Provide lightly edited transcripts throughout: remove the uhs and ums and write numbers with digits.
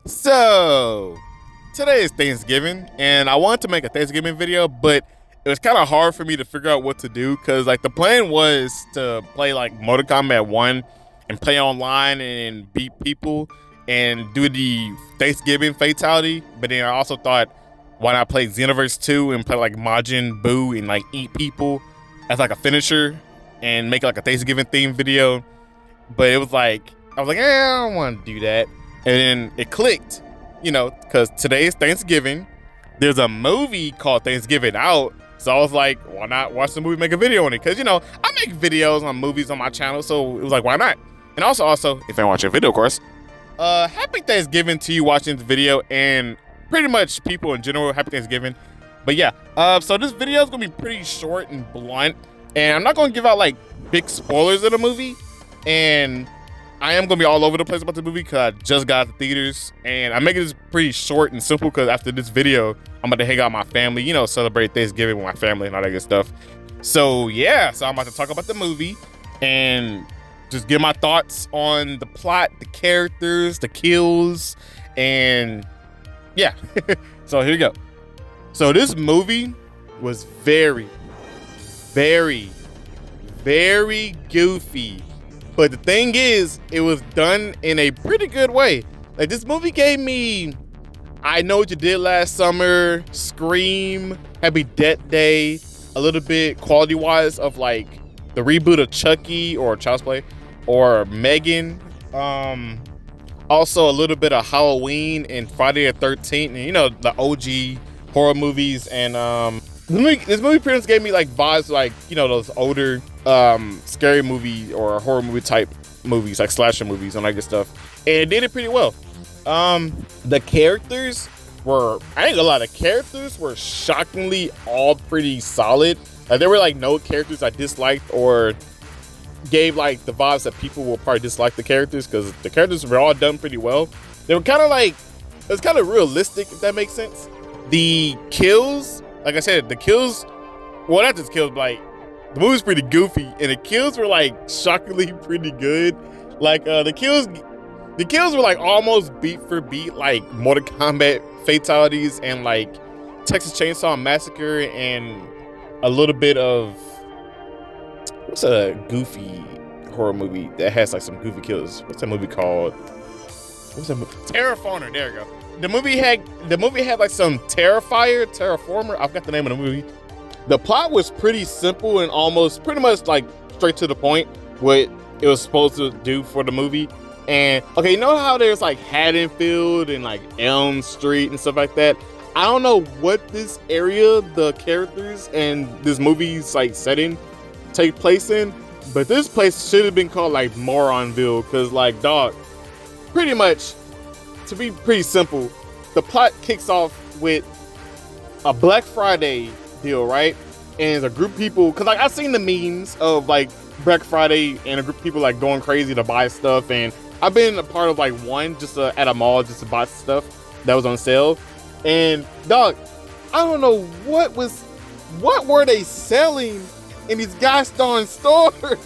So, today is Thanksgiving, and I wanted to make a Thanksgiving video, but it was kind of hard for me to figure out what to do because, like, the plan was to play like Mortal Kombat 1 and play online and beat people and do the Thanksgiving fatality. But then I also thought, why not play Xenoverse 2 and play like Majin Buu and like eat people as like a finisher and make like a Thanksgiving themed video? But it was like, I was like, I don't want to do that. And then it clicked, because today is Thanksgiving. There's a movie called Thanksgiving out. So I was like, why not watch the movie, make a video on it? Because, I make videos on movies on my channel. So it was like, why not? And also, if I watch a video, of course, happy Thanksgiving to you watching this video, and pretty much people in general, happy Thanksgiving. But yeah, so this video is going to be pretty short and blunt. And I'm not going to give out like big spoilers of the movie. And I am going to be all over the place about the movie because I just got out the theaters. And I'm making this pretty short and simple because after this video, I'm about to hang out with my family, celebrate Thanksgiving with my family and all that good stuff. So yeah, so I'm about to talk about the movie and just give my thoughts on the plot, the characters, the kills, and yeah. So here we go. So this movie was very, very, very goofy. But the thing is, it was done in a pretty good way. Like, this movie gave me I Know What You Did Last Summer, Scream, Happy Death Day, a little bit quality-wise of, like, the reboot of Chucky or Child's Play or Megan. Also, a little bit of Halloween and Friday the 13th, and, the OG horror movies. And this movie pretty much gave me, like, vibes like, those older scary movie or horror movie type movies, like slasher movies and all that good stuff. And it did it pretty well. The characters were, I ain't gonna lie, the characters were shockingly all pretty solid. Like, there were like no characters I disliked or gave like the vibes that people will probably dislike the characters, because the characters were all done pretty well. They were kind of like, it was kind of realistic, if that makes sense. The kills, like I said, the kills, well, not just kills, but like, the movie's pretty goofy, and the kills were like shockingly pretty good. Like the kills were like almost beat for beat like Mortal Kombat fatalities and like Texas Chainsaw Massacre, and a little bit of, what's a goofy horror movie that has like some goofy kills? What's that movie called? What's that movie? Terraformer. There you go. The movie had like some Terraformer. I forgot the name of the movie. The plot was pretty simple and almost pretty much like straight to the point what it was supposed to do for the movie. And okay, you know how there's like Haddonfield and like Elm Street and stuff like that? I don't know what this area the characters and this movie's like setting take place in, but this place should have been called like Moronville, because like, dog, pretty much, to be pretty simple, the plot kicks off with a Black Friday deal, right? And a group of people, because like I've seen the memes of like Black Friday and a group of people like going crazy to buy stuff, and I've been a part of like one just at a mall just to buy stuff that was on sale. And dog, I don't know what were they selling in these gosh darn stores.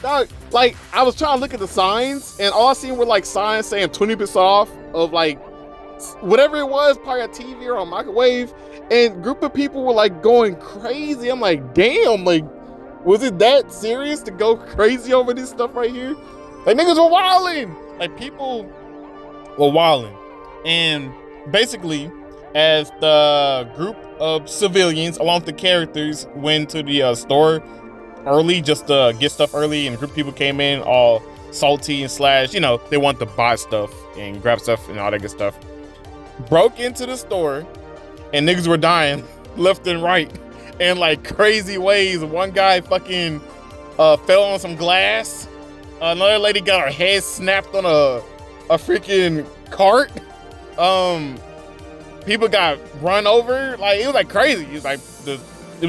Dog, like I was trying to look at the signs, and all I seen were like signs saying 20% off of like whatever it was, probably a TV or a microwave. And group of people were like going crazy. I'm like, damn, like, was it that serious to go crazy over this stuff right here? Like, niggas were wilding. Like, people were wilding. And basically, as the group of civilians, along with the characters, went to the store early just to get stuff early, and a group of people came in all salty and slash, they want to buy stuff and grab stuff and all that good stuff. Broke into the store, and niggas were dying left and right in like crazy ways. One guy fucking fell on some glass. Another lady got her head snapped on a freaking cart. People got run over. Like, it was like crazy. It was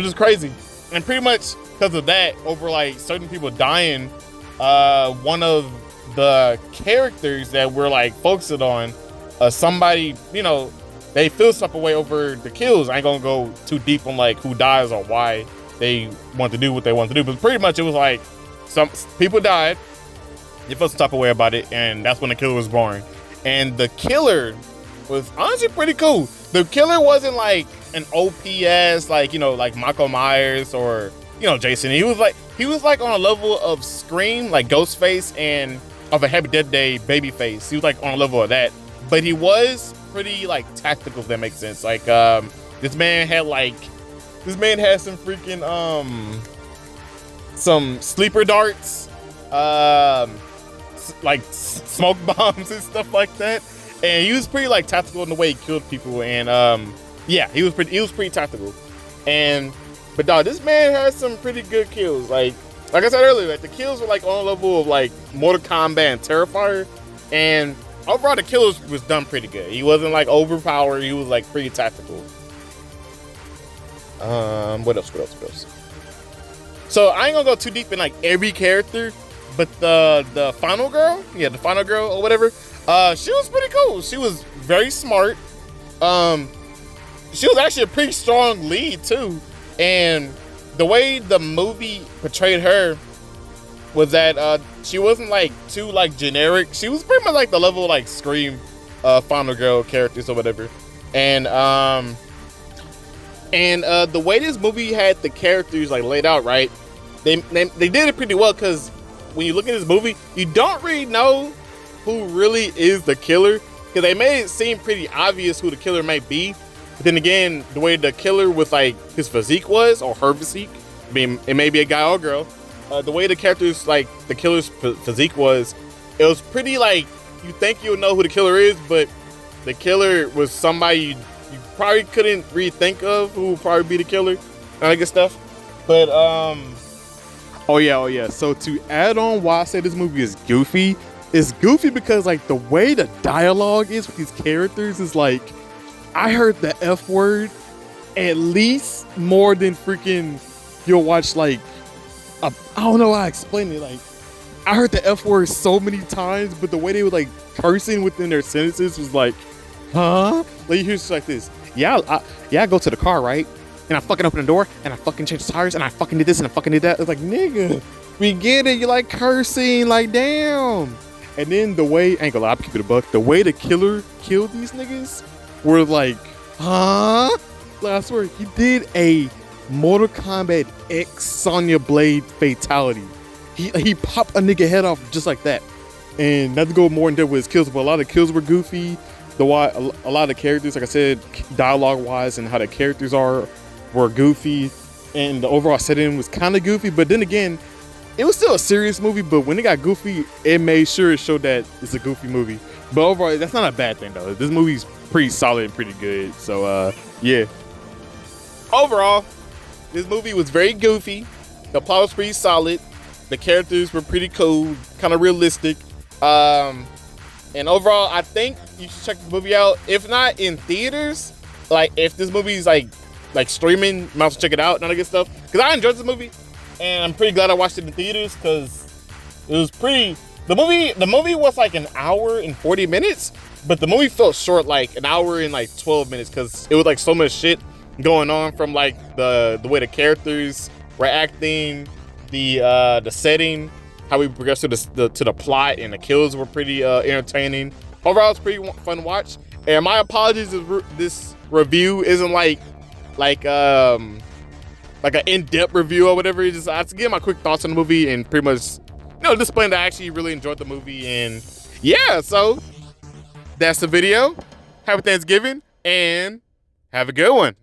just crazy. And pretty much because of that, over like certain people dying, one of the characters that we're like focusing on, somebody, they feel some type of way over the kills. I ain't gonna go too deep on like who dies or why they want to do what they want to do, but pretty much it was like some people died, they felt some type of way about it, and that's when the killer was born. And the killer was honestly pretty cool. The killer wasn't like an OPS, like, you know, like Michael Myers or, you know, Jason. He was like on a level of Scream, like Ghostface, and of a Happy Death Day Babyface. He was like on a level of that, but he was pretty like tactical, if that makes sense. Like this man had some freaking some sleeper darts, like smoke bombs and stuff like that. And he was pretty like tactical in the way he killed people. And yeah, he was pretty tactical. But dog, this man has some pretty good kills. Like I said earlier, like the kills were like on a level of like Mortal Kombat and Terrifier. And overall, the kill was done pretty good. He wasn't like overpowered. He was like pretty tactical. What else? So I ain't gonna go too deep in like every character, but the final girl, or whatever, she was pretty cool. She was very smart. She was actually a pretty strong lead too, and the way the movie portrayed her was that she wasn't like too like generic. She was pretty much like the level of, like Scream final girl characters or whatever. And the way this movie had the characters like laid out, right? They did it pretty well, because when you look at this movie, you don't really know who really is the killer, because they made it seem pretty obvious who the killer might be. But then again, the way the killer with like his physique was, or her physique, I mean, it may be a guy or girl. The way the characters, like the killer's physique was, it was pretty like, you think you'll know who the killer is, but the killer was somebody you probably couldn't really think of who would probably be the killer, and all that good stuff. But oh yeah. So to add on why I say this movie is goofy, it's goofy because like the way the dialogue is with these characters is like, I heard the F word at least more than freaking you'll watch like I don't know how I explain it. Like I heard the F word so many times, but the way they were like cursing within their sentences was like, huh? Like you hear shit like this. I go to the car, right? And I fucking open the door, and I fucking change the tires, and I fucking did this, and I fucking did that. It's like, nigga, we get it. You like cursing, like damn. And then the way, I ain't gonna lie, I'm keeping it a buck. The way the killer killed these niggas were like, huh? Like I swear, he did a Mortal Kombat X Sonya Blade fatality. He popped a nigga head off just like that. And not to go more in depth with his kills, but a lot of the kills were goofy. A lot of the characters, like I said, dialogue wise and how the characters were goofy, and the overall setting was kind of goofy. But then again, it was still a serious movie, but when it got goofy, it made sure it showed that it's a goofy movie. But overall, that's not a bad thing though. This movie's pretty solid and pretty good. So yeah. Overall, this movie was very goofy. The plot was pretty solid. The characters were pretty cool, kind of realistic. And overall, I think you should check this movie out. If not in theaters, like if this movie is like streaming, you might also check it out and all that good stuff. Because I enjoyed this movie, and I'm pretty glad I watched it in theaters, because it was pretty. The movie was like an hour and 40 minutes, but the movie felt short, like an hour and like 12 minutes, because it was like so much shit going on, from like the way the characters were acting, the setting, how we progressed to the plot, and the kills were pretty entertaining. Overall, it's pretty fun to watch. And my apologies if this review isn't like an in-depth review or whatever. It's just I have to give my quick thoughts on the movie, and pretty much, you know, displaying that I actually really enjoyed the movie. And yeah, so that's the video. Happy Thanksgiving, and have a good one.